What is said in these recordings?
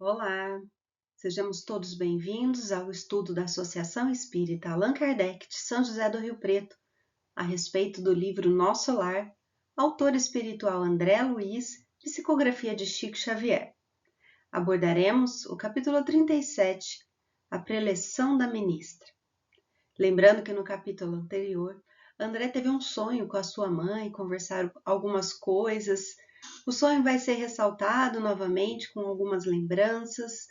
Olá, sejamos todos bem-vindos ao estudo da Associação Espírita Allan Kardec de São José do Rio Preto, a respeito do livro Nosso Lar, autor espiritual André Luiz, psicografia de Chico Xavier. Abordaremos o capítulo 37, a preleção da ministra. Lembrando que no capítulo anterior, André teve um sonho com a sua mãe, conversaram algumas coisas. O sonho vai ser ressaltado novamente com algumas lembranças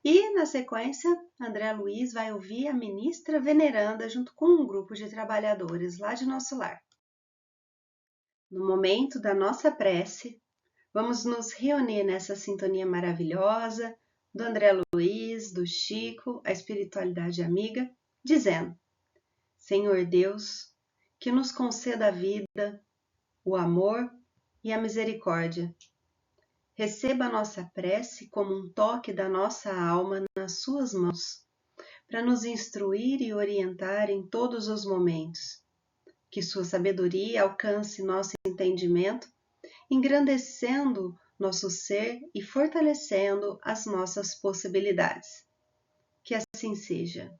e, na sequência, André Luiz vai ouvir a ministra veneranda junto com um grupo de trabalhadores lá de Nosso Lar. No momento da nossa prece, vamos nos reunir nessa sintonia maravilhosa do André Luiz, do Chico, a espiritualidade amiga, dizendo: Senhor Deus, que nos conceda a vida, o amor e a misericórdia. Receba a nossa prece como um toque da nossa alma nas suas mãos, para nos instruir e orientar em todos os momentos. Que sua sabedoria alcance nosso entendimento, engrandecendo nosso ser e fortalecendo as nossas possibilidades. Que assim seja.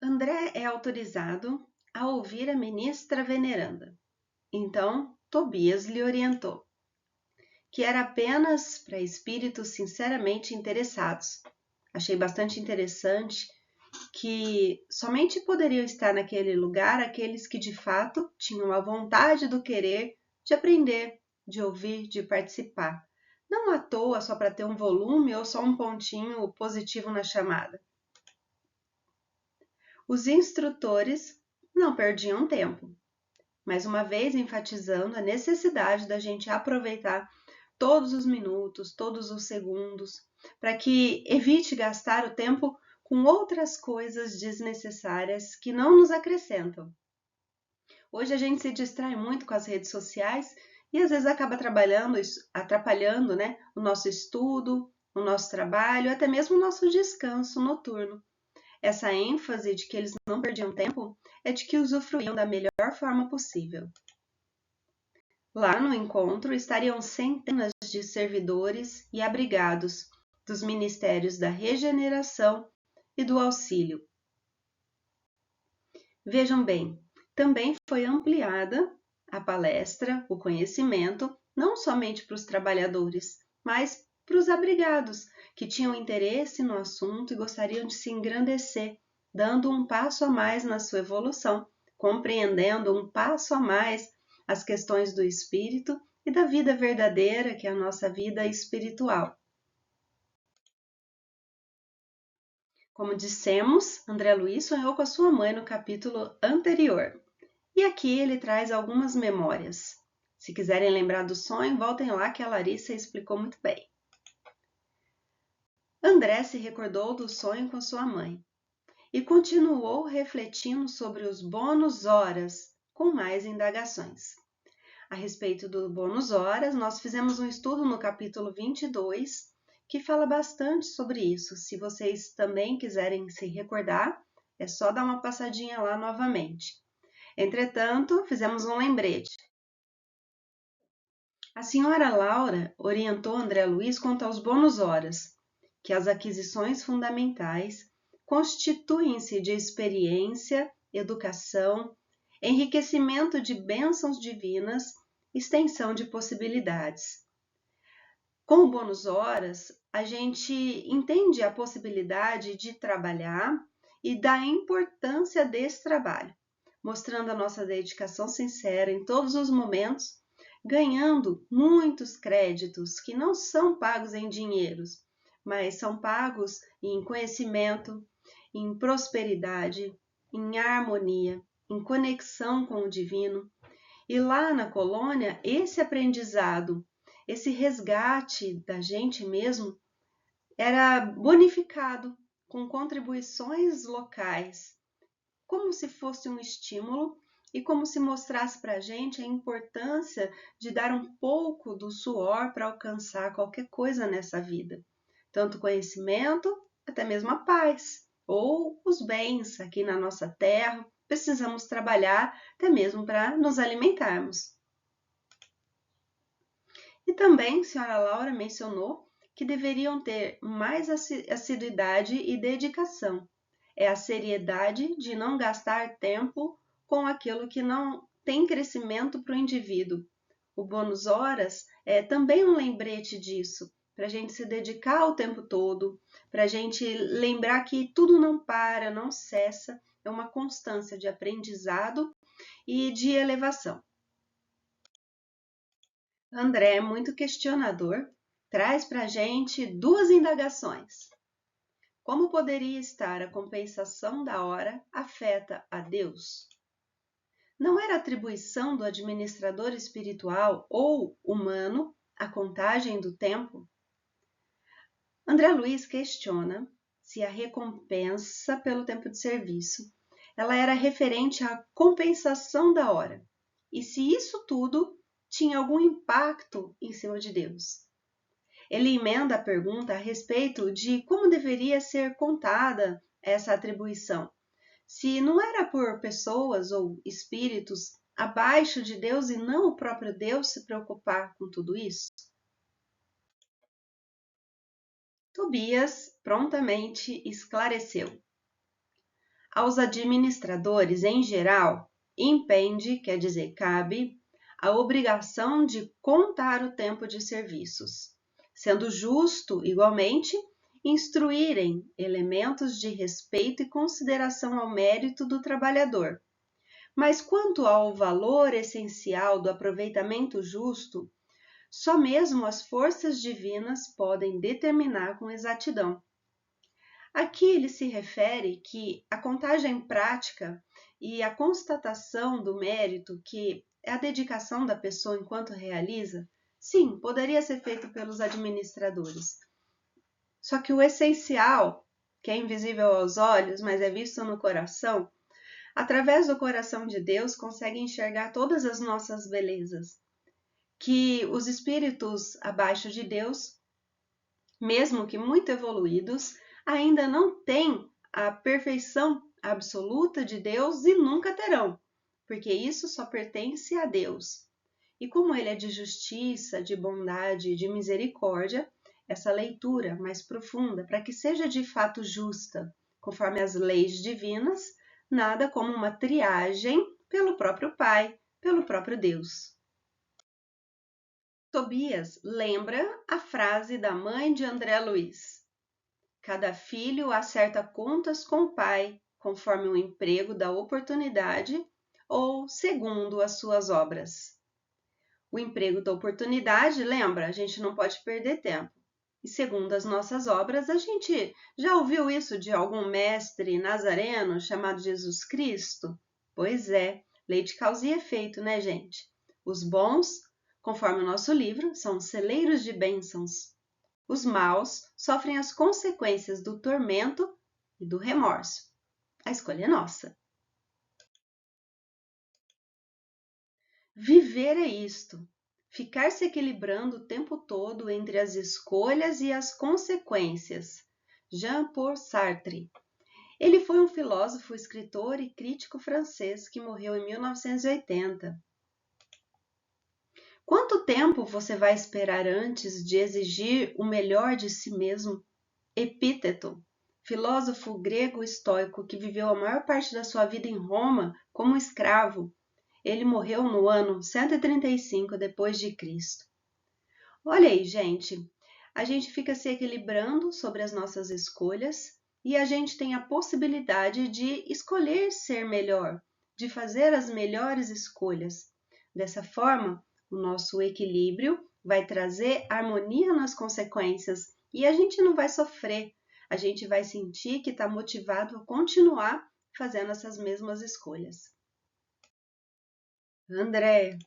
André é autorizado a ouvir a ministra veneranda. Então, Tobias lhe orientou que era apenas para espíritos sinceramente interessados. Achei bastante interessante que somente poderiam estar naquele lugar aqueles que de fato tinham a vontade do querer de aprender, de ouvir, de participar. Não à toa só para ter um volume ou só um pontinho positivo na chamada. Os instrutores não perdiam tempo, mais uma vez enfatizando a necessidade da gente aproveitar todos os minutos, todos os segundos, para que evite gastar o tempo com outras coisas desnecessárias que não nos acrescentam. Hoje a gente se distrai muito com as redes sociais e às vezes acaba atrapalhando, o nosso estudo, o nosso trabalho, até mesmo o nosso descanso noturno. Essa ênfase de que eles não perdiam tempo é de que usufruíam da melhor forma possível. Lá no encontro estariam centenas de servidores e abrigados dos Ministérios da Regeneração e do Auxílio. Vejam bem, também foi ampliada a palestra, o conhecimento, não somente para os trabalhadores, mas para os abrigados, que tinham interesse no assunto e gostariam de se engrandecer, dando um passo a mais na sua evolução, compreendendo um passo a mais as questões do espírito e da vida verdadeira, que é a nossa vida espiritual. Como dissemos, André Luiz sonhou com a sua mãe no capítulo anterior. E aqui ele traz algumas memórias. Se quiserem lembrar do sonho, voltem lá que a Larissa explicou muito bem. André se recordou do sonho com sua mãe e continuou refletindo sobre os bônus horas com mais indagações. A respeito do bônus horas, nós fizemos um estudo no capítulo 22, que fala bastante sobre isso. Se vocês também quiserem se recordar, é só dar uma passadinha lá novamente. Entretanto, fizemos um lembrete. A senhora Laura orientou André Luiz quanto aos bônus horas, que as aquisições fundamentais constituem-se de experiência, educação, enriquecimento de bênçãos divinas, extensão de possibilidades. Com o bônus horas, a gente entende a possibilidade de trabalhar e da importância desse trabalho, mostrando a nossa dedicação sincera em todos os momentos, ganhando muitos créditos que não são pagos em dinheiros, mas são pagos em conhecimento, em prosperidade, em harmonia, em conexão com o divino. E lá na colônia, esse aprendizado, esse resgate da gente mesmo, era bonificado com contribuições locais, como se fosse um estímulo e como se mostrasse para a gente a importância de dar um pouco do suor para alcançar qualquer coisa nessa vida, tanto conhecimento, até mesmo a paz, ou os bens aqui na nossa terra. Precisamos trabalhar até mesmo para nos alimentarmos. E também a senhora Laura mencionou que deveriam ter mais assiduidade e dedicação. É a seriedade de não gastar tempo com aquilo que não tem crescimento para o indivíduo. O bônus horas é também um lembrete disso, para a gente se dedicar o tempo todo, para a gente lembrar que tudo não para, não cessa, é uma constância de aprendizado e de elevação. André, muito questionador, traz para a gente duas indagações. Como poderia estar a compensação da hora afeta a Deus? Não era atribuição do administrador espiritual ou humano a contagem do tempo? André Luiz questiona se a recompensa pelo tempo de serviço ela era referente à compensação da hora e se isso tudo tinha algum impacto em cima de Deus. Ele emenda a pergunta a respeito de como deveria ser contada essa atribuição, se não era por pessoas ou espíritos abaixo de Deus e não o próprio Deus se preocupar com tudo isso. Tobias prontamente esclareceu. Aos administradores, em geral, impende, quer dizer, cabe, a obrigação de contar o tempo de serviços, sendo justo, igualmente, instruírem elementos de respeito e consideração ao mérito do trabalhador. Mas quanto ao valor essencial do aproveitamento justo, só mesmo as forças divinas podem determinar com exatidão. Aqui ele se refere que a contagem prática e a constatação do mérito, que é a dedicação da pessoa enquanto realiza, sim, poderia ser feito pelos administradores. Só que o essencial, que é invisível aos olhos, mas é visto no coração, através do coração de Deus consegue enxergar todas as nossas belezas, que os espíritos abaixo de Deus, mesmo que muito evoluídos, ainda não têm a perfeição absoluta de Deus e nunca terão, porque isso só pertence a Deus. E como Ele é de justiça, de bondade e de misericórdia, essa leitura mais profunda, para que seja de fato justa, conforme as leis divinas, nada como uma triagem pelo próprio Pai, pelo próprio Deus. Tobias lembra a frase da mãe de André Luiz. Cada filho acerta contas com o pai, conforme o emprego da oportunidade ou segundo as suas obras. O emprego da oportunidade, lembra, a gente não pode perder tempo. E segundo as nossas obras, a gente já ouviu isso de algum mestre nazareno chamado Jesus Cristo? Pois é, lei de causa e efeito, né, gente? Os bons, conforme o nosso livro, são celeiros de bênçãos. Os maus sofrem as consequências do tormento e do remorso. A escolha é nossa. Viver é isto. Ficar se equilibrando o tempo todo entre as escolhas e as consequências. Jean-Paul Sartre. Ele foi um filósofo, escritor e crítico francês que morreu em 1980. Quanto tempo você vai esperar antes de exigir o melhor de si mesmo? Epíteto, filósofo grego estoico que viveu a maior parte da sua vida em Roma como escravo. Ele morreu no ano 135 depois de Cristo. Olha aí, gente, a gente fica se equilibrando sobre as nossas escolhas e a gente tem a possibilidade de escolher ser melhor, de fazer as melhores escolhas. Dessa forma, o nosso equilíbrio vai trazer harmonia nas consequências e a gente não vai sofrer, a gente vai sentir que está motivado a continuar fazendo essas mesmas escolhas. André,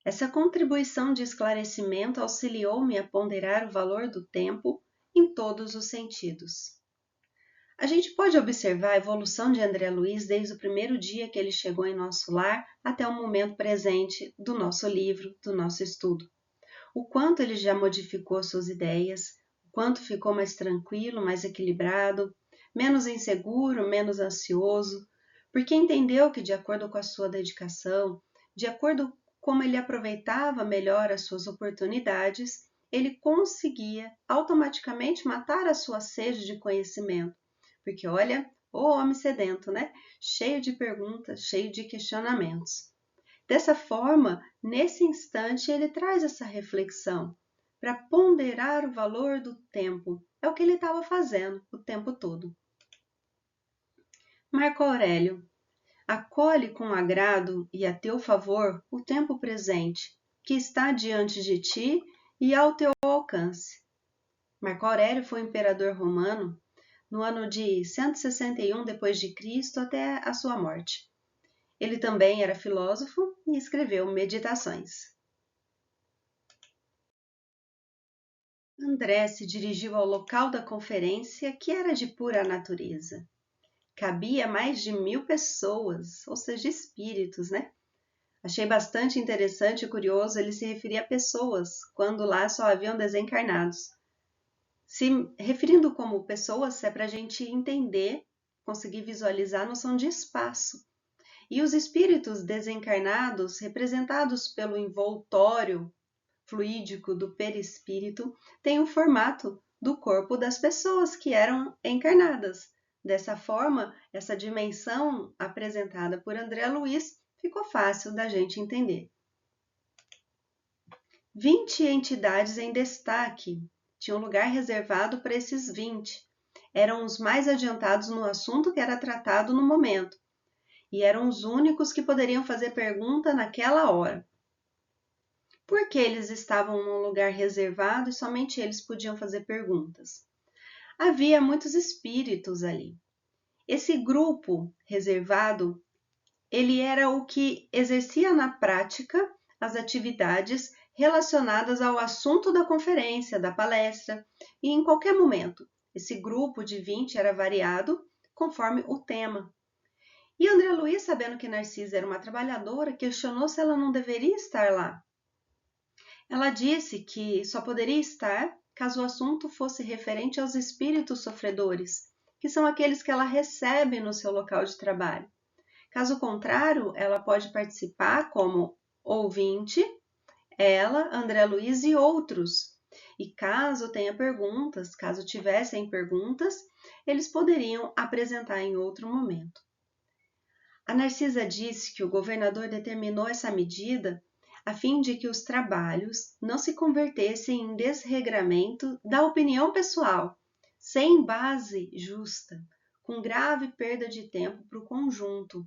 essa contribuição de esclarecimento auxiliou-me a ponderar o valor do tempo em todos os sentidos. A gente pode observar a evolução de André Luiz desde o primeiro dia que ele chegou em nosso lar até o momento presente do nosso livro, do nosso estudo. O quanto ele já modificou suas ideias, o quanto ficou mais tranquilo, mais equilibrado, menos inseguro, menos ansioso, porque entendeu que, de acordo com a sua dedicação, de acordo com como ele aproveitava melhor as suas oportunidades, ele conseguia automaticamente matar a sua sede de conhecimento. Porque olha, o homem sedento, né? Cheio de perguntas, cheio de questionamentos. Dessa forma, nesse instante, ele traz essa reflexão para ponderar o valor do tempo. É o que ele estava fazendo o tempo todo. Marco Aurélio, acolhe com agrado e a teu favor o tempo presente, que está diante de ti e ao teu alcance. Marco Aurélio foi imperador romano no ano de 161 d.C. até a sua morte. Ele também era filósofo e escreveu Meditações. André se dirigiu ao local da conferência, que era de pura natureza. Cabia mais de 1000 pessoas, ou seja, espíritos, né? Achei bastante interessante e curioso ele se referir a pessoas, quando lá só haviam desencarnados. Se referindo como pessoas, é para a gente entender, conseguir visualizar a noção de espaço. E os espíritos desencarnados, representados pelo envoltório fluídico do perispírito, têm o formato do corpo das pessoas que eram encarnadas. Dessa forma, essa dimensão apresentada por André Luiz ficou fácil da gente entender. 20 entidades em destaque. Tinha um lugar reservado para esses 20. Eram os mais adiantados no assunto que era tratado no momento. E eram os únicos que poderiam fazer pergunta naquela hora. Por que eles estavam num lugar reservado e somente eles podiam fazer perguntas? Havia muitos espíritos ali. Esse grupo reservado, ele era o que exercia na prática as atividades relacionadas ao assunto da conferência, da palestra, e em qualquer momento. Esse grupo de 20 era variado conforme o tema. E André Luiz, sabendo que Narcisa era uma trabalhadora, questionou se ela não deveria estar lá. Ela disse que só poderia estar caso o assunto fosse referente aos espíritos sofredores, que são aqueles que ela recebe no seu local de trabalho. Caso contrário, ela pode participar como ouvinte, ela, André Luiz e outros. E caso tenha perguntas, caso tivessem perguntas, eles poderiam apresentar em outro momento. A Narcisa disse que o governador determinou essa medida a fim de que os trabalhos não se convertessem em desregramento da opinião pessoal, sem base justa, com grave perda de tempo para o conjunto.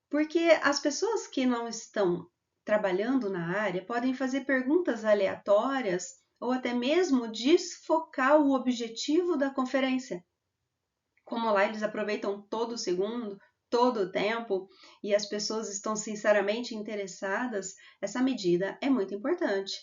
Porque as pessoas que não estão trabalhando na área podem fazer perguntas aleatórias ou até mesmo desfocar o objetivo da conferência. Como lá eles aproveitam todo o segundo, todo o tempo, e as pessoas estão sinceramente interessadas, essa medida é muito importante.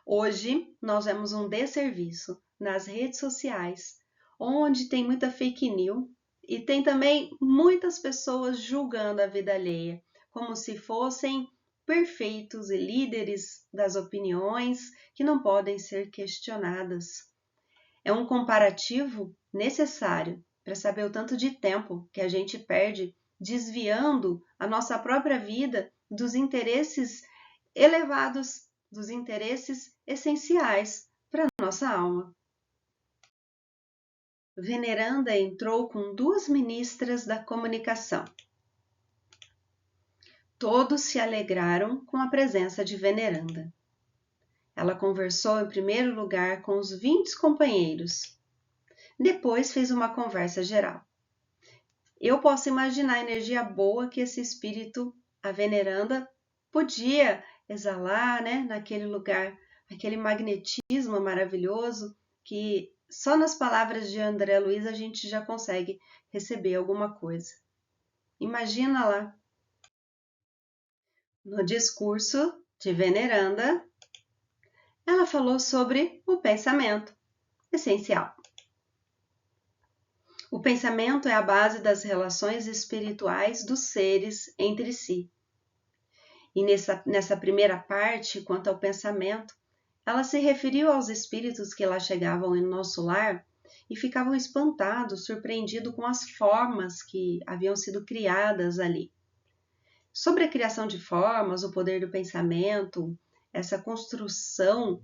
Hoje, nós vemos um desserviço nas redes sociais, onde tem muita fake news e tem também muitas pessoas julgando a vida alheia, como se fossem perfeitos e líderes das opiniões que não podem ser questionadas. É um comparativo necessário para saber o tanto de tempo que a gente perde desviando a nossa própria vida dos interesses elevados, dos interesses essenciais para a nossa alma. Veneranda entrou com 2 ministras da comunicação. Todos se alegraram com a presença de Veneranda. Ela conversou em primeiro lugar com os 20 companheiros. Depois fez uma conversa geral. Eu posso imaginar a energia boa que esse espírito, a Veneranda, podia exalar, né, naquele lugar, aquele magnetismo maravilhoso que só nas palavras de André Luiz a gente já consegue receber alguma coisa. Imagina lá. No discurso de Veneranda, ela falou sobre o pensamento essencial. O pensamento é a base das relações espirituais dos seres entre si. E nessa primeira parte, quanto ao pensamento, ela se referiu aos espíritos que lá chegavam em nosso lar e ficavam espantados, surpreendidos com as formas que haviam sido criadas ali. Sobre a criação de formas, o poder do pensamento, essa construção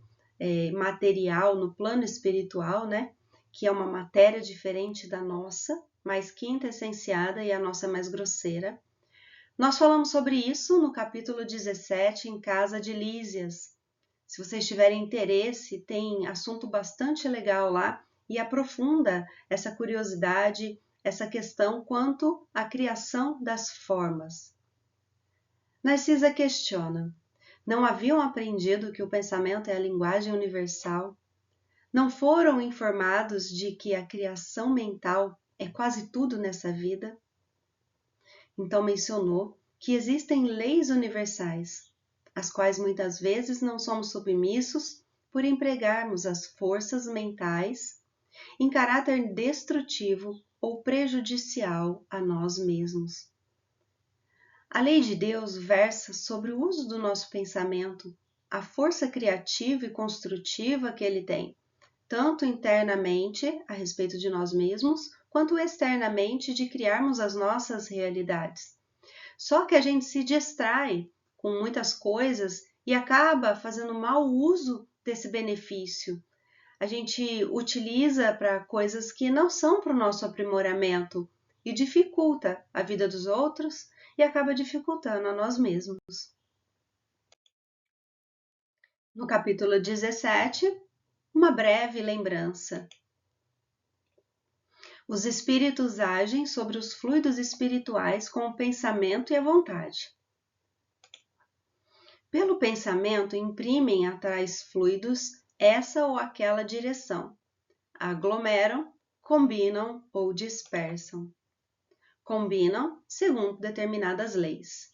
material, no plano espiritual, né? Que é uma matéria diferente da nossa, mais quintessenciada e a nossa mais grosseira. Nós falamos sobre isso no capítulo 17, em Casa de Lísias. Se vocês tiverem interesse, tem assunto bastante legal lá e aprofunda essa curiosidade, essa questão quanto à criação das formas. Narcisa questiona: não haviam aprendido que o pensamento é a linguagem universal? Não foram informados de que a criação mental é quase tudo nessa vida? Então mencionou que existem leis universais, às quais muitas vezes não somos submissos por empregarmos as forças mentais em caráter destrutivo ou prejudicial a nós mesmos. A lei de Deus versa sobre o uso do nosso pensamento, a força criativa e construtiva que ele tem, tanto internamente a respeito de nós mesmos, quanto externamente de criarmos as nossas realidades. Só que a gente se distrai com muitas coisas e acaba fazendo mau uso desse benefício. A gente utiliza para coisas que não são para o nosso aprimoramento e dificulta a vida dos outros e acaba dificultando a nós mesmos. No capítulo 17, uma breve lembrança. Os espíritos agem sobre os fluidos espirituais com o pensamento e a vontade. Pelo pensamento, imprimem a tais fluidos essa ou aquela direção, aglomeram, combinam ou dispersam. Combinam segundo determinadas leis.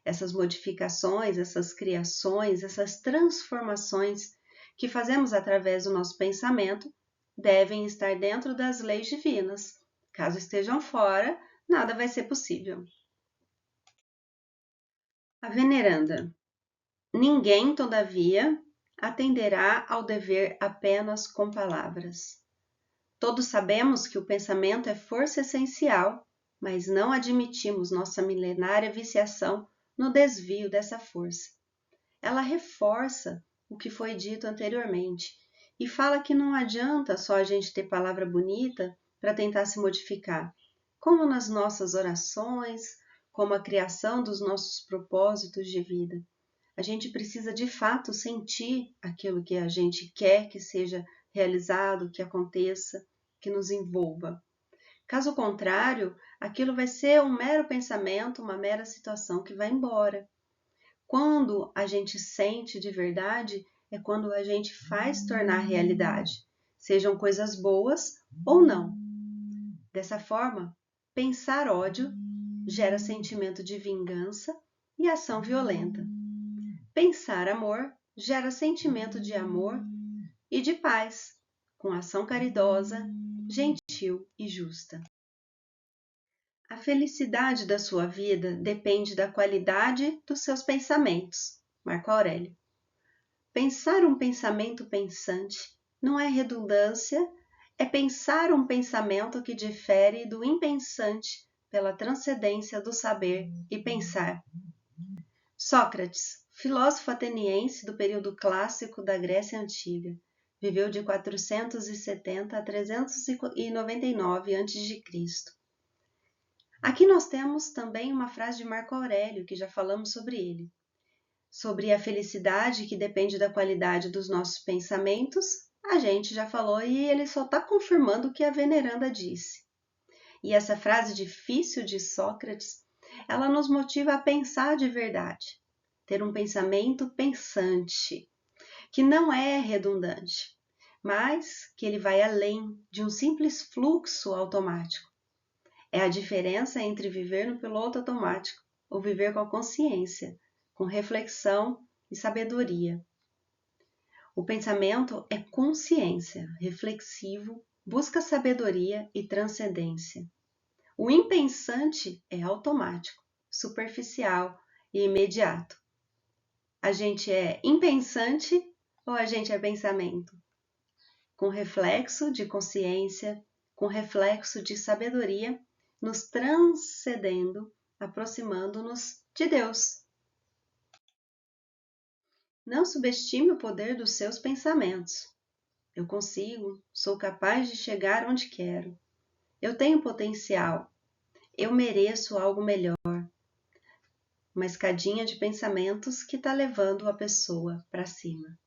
Essas modificações, essas criações, essas transformações que fazemos através do nosso pensamento devem estar dentro das leis divinas. Caso estejam fora, nada vai ser possível. A veneranda: ninguém, todavia, atenderá ao dever apenas com palavras. Todos sabemos que o pensamento é força essencial, mas não admitimos nossa milenária viciação no desvio dessa força. Ela reforça o que foi dito anteriormente e fala que não adianta só a gente ter palavra bonita para tentar se modificar, como nas nossas orações, como a criação dos nossos propósitos de vida. A gente precisa de fato sentir aquilo que a gente quer que seja realizado, que aconteça, que nos envolva. Caso contrário, aquilo vai ser um mero pensamento, uma mera situação que vai embora. Quando a gente sente de verdade, é quando a gente faz tornar realidade, sejam coisas boas ou não. Dessa forma, pensar ódio gera sentimento de vingança e ação violenta. Pensar amor gera sentimento de amor e de paz, com ação caridosa, gentil e justa. A felicidade da sua vida depende da qualidade dos seus pensamentos. Marco Aurélio. Pensar um pensamento pensante não é redundância, é pensar um pensamento que difere do impensante pela transcendência do saber e pensar. Sócrates, filósofo ateniense do período clássico da Grécia Antiga, viveu de 470 a 399 a.C. Aqui nós temos também uma frase de Marco Aurélio, que já falamos sobre ele, sobre a felicidade que depende da qualidade dos nossos pensamentos. A gente já falou e ele só está confirmando o que a veneranda disse. E essa frase difícil de Sócrates, ela nos motiva a pensar de verdade, ter um pensamento pensante, que não é redundante, mas que ele vai além de um simples fluxo automático. É a diferença entre viver no piloto automático ou viver com a consciência, com reflexão e sabedoria. O pensamento é consciência, reflexivo, busca sabedoria e transcendência. O impensante é automático, superficial e imediato. A gente é impensante ou a gente é pensamento? Com reflexo de consciência, com reflexo de sabedoria, nos transcendendo, aproximando-nos de Deus. Não subestime o poder dos seus pensamentos. Eu consigo, sou capaz de chegar onde quero. Eu tenho potencial. Eu mereço algo melhor. Uma escadinha de pensamentos que está levando a pessoa para cima.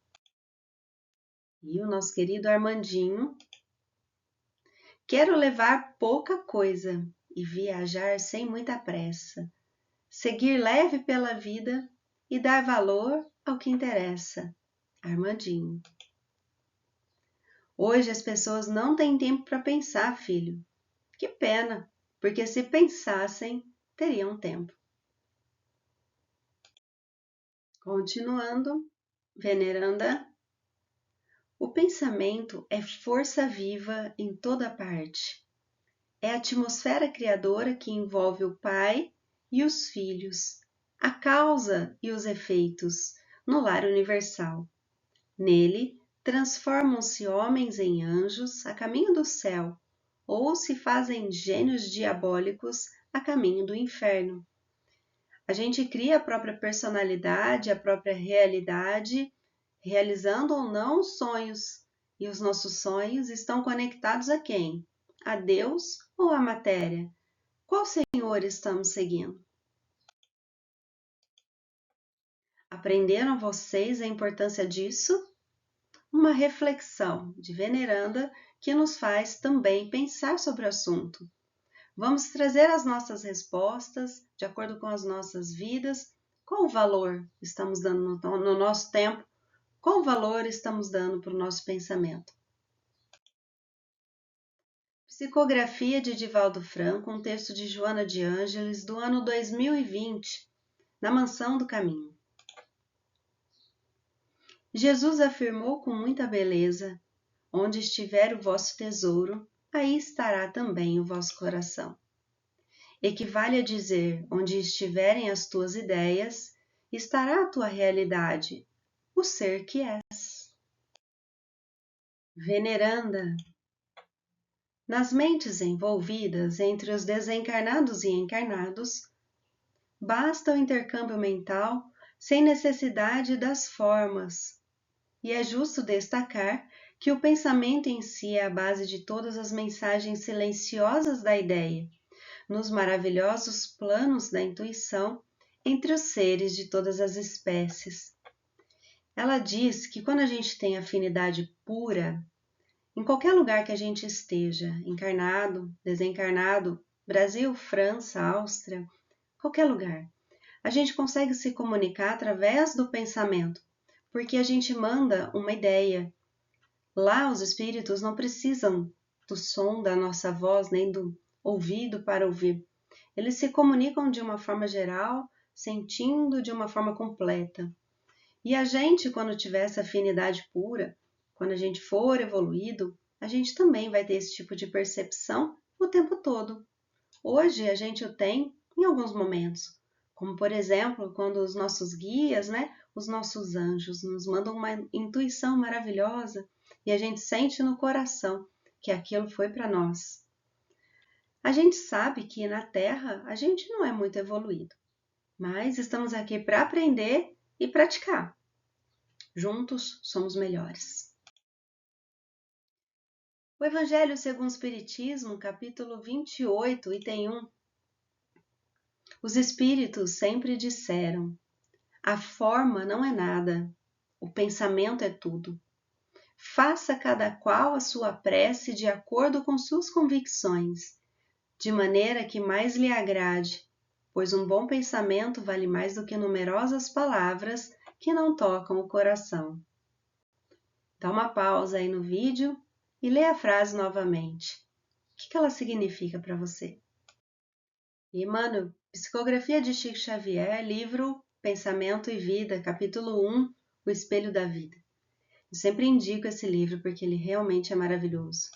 E o nosso querido Armandinho. Quero levar pouca coisa e viajar sem muita pressa. Seguir leve pela vida e dar valor ao que interessa. Armandinho. Hoje as pessoas não têm tempo para pensar, filho. Que pena, porque se pensassem, teriam tempo. Continuando, veneranda. O pensamento é força viva em toda parte. É a atmosfera criadora que envolve o Pai e os filhos, a causa e os efeitos, no lar universal. Nele, transformam-se homens em anjos a caminho do céu, ou se fazem gênios diabólicos a caminho do inferno. A gente cria a própria personalidade, a própria realidade, realizando ou não os sonhos. E os nossos sonhos estão conectados a quem? A Deus ou à matéria? Qual Senhor estamos seguindo? Aprenderam vocês a importância disso? Uma reflexão de veneranda que nos faz também pensar sobre o assunto. Vamos trazer as nossas respostas de acordo com as nossas vidas. Qual valor estamos dando no nosso tempo? Qual valor estamos dando para o nosso pensamento? Psicografia de Divaldo Franco, um texto de Joana de Ângeles, do ano 2020, na Mansão do Caminho. Jesus afirmou com muita beleza: onde estiver o vosso tesouro, aí estará também o vosso coração. Equivale a dizer: onde estiverem as tuas ideias, estará a tua realidade, o ser que és. Veneranda. Nas mentes envolvidas entre os desencarnados e encarnados, basta o intercâmbio mental sem necessidade das formas. E é justo destacar que o pensamento em si é a base de todas as mensagens silenciosas da ideia, nos maravilhosos planos da intuição entre os seres de todas as espécies. Ela diz que quando a gente tem afinidade pura, em qualquer lugar que a gente esteja, encarnado, desencarnado, Brasil, França, Áustria, qualquer lugar, a gente consegue se comunicar através do pensamento, porque a gente manda uma ideia. Lá os espíritos não precisam do som da nossa voz, nem do ouvido para ouvir. Eles se comunicam de uma forma geral, sentindo de uma forma completa. E a gente, quando tiver essa afinidade pura, quando a gente for evoluído, a gente também vai ter esse tipo de percepção o tempo todo. Hoje a gente o tem em alguns momentos, como por exemplo, quando os nossos guias, os nossos anjos nos mandam uma intuição maravilhosa e a gente sente no coração que aquilo foi para nós. A gente sabe que na Terra a gente não é muito evoluído, mas estamos aqui para aprender e praticar. Juntos somos melhores. O Evangelho segundo o Espiritismo, capítulo 28, item 1. Os espíritos sempre disseram: a forma não é nada, o pensamento é tudo. Faça cada qual a sua prece de acordo com suas convicções, de maneira que mais lhe agrade, pois um bom pensamento vale mais do que numerosas palavras que não tocam o coração. Dá uma pausa aí no vídeo e lê a frase novamente. O que ela significa para você? Emmanuel, Psicografia de Chico Xavier, livro Pensamento e Vida, capítulo 1, O Espelho da Vida. Eu sempre indico esse livro porque ele realmente é maravilhoso.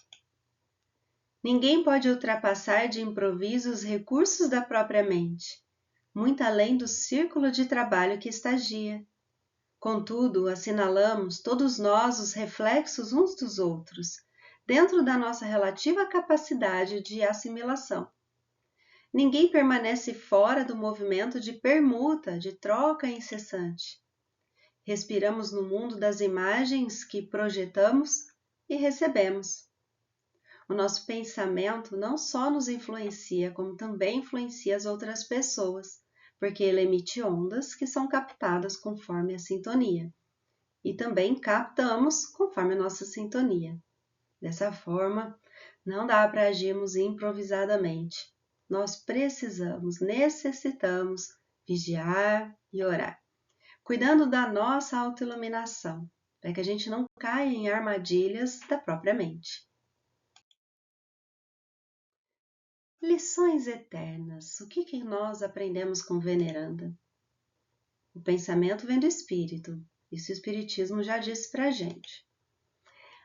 Ninguém pode ultrapassar de improviso os recursos da própria mente, muito além do círculo de trabalho que estagia. Contudo, assinalamos todos nós os reflexos uns dos outros, dentro da nossa relativa capacidade de assimilação. Ninguém permanece fora do movimento de permuta, de troca incessante. Respiramos no mundo das imagens que projetamos e recebemos. O nosso pensamento não só nos influencia, como também influencia as outras pessoas, porque ele emite ondas que são captadas conforme a sintonia. E também captamos conforme a nossa sintonia. Dessa forma, não dá para agirmos improvisadamente. Nós necessitamos vigiar e orar, cuidando da nossa autoiluminação, para que a gente não caia em armadilhas da própria mente. Lições eternas. O que nós aprendemos com Veneranda? O pensamento vem do espírito. Isso o espiritismo já disse para a gente.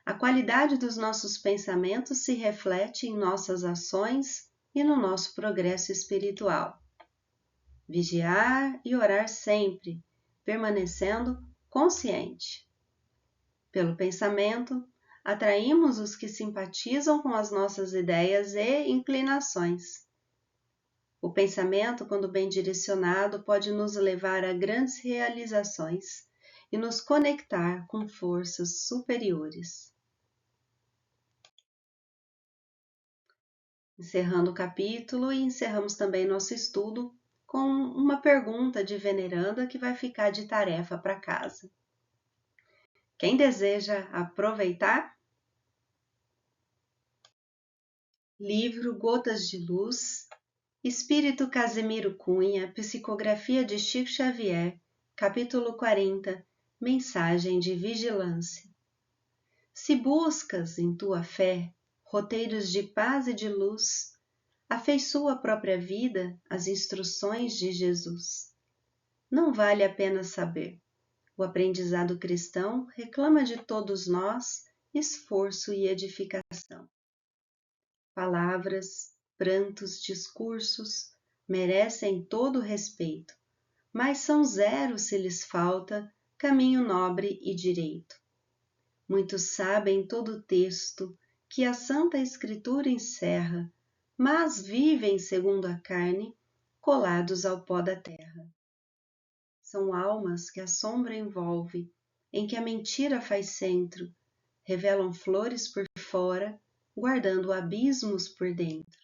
A qualidade dos nossos pensamentos se reflete em nossas ações e no nosso progresso espiritual. Vigiar e orar sempre, permanecendo consciente. Pelo pensamento, atraímos os que simpatizam com as nossas ideias e inclinações. O pensamento, quando bem direcionado, pode nos levar a grandes realizações e nos conectar com forças superiores. Encerrando o capítulo e encerramos também nosso estudo com uma pergunta de Veneranda que vai ficar de tarefa para casa. Quem deseja aproveitar? Livro Gotas de Luz, Espírito Casimiro Cunha, Psicografia de Chico Xavier, capítulo 40, Mensagem de Vigilância. Se buscas em tua fé roteiros de paz e de luz, afeiçoa a própria vida às instruções de Jesus. Não vale a pena saber. O aprendizado cristão reclama de todos nós esforço e edificação. Palavras, prantos, discursos merecem todo respeito, mas são zero se lhes falta caminho nobre e direito. Muitos sabem todo o texto que a Santa Escritura encerra, mas vivem segundo a carne, colados ao pó da terra. São almas que a sombra envolve, em que a mentira faz centro, revelam flores por fora, guardando abismos por dentro.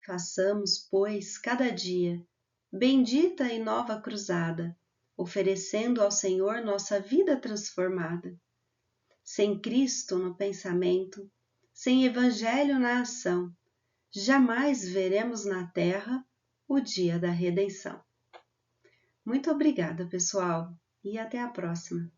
Façamos, pois, cada dia, bendita e nova cruzada, oferecendo ao Senhor nossa vida transformada. Sem Cristo no pensamento, sem Evangelho na ação, jamais veremos na terra o dia da redenção. Muito obrigada, pessoal, e até a próxima.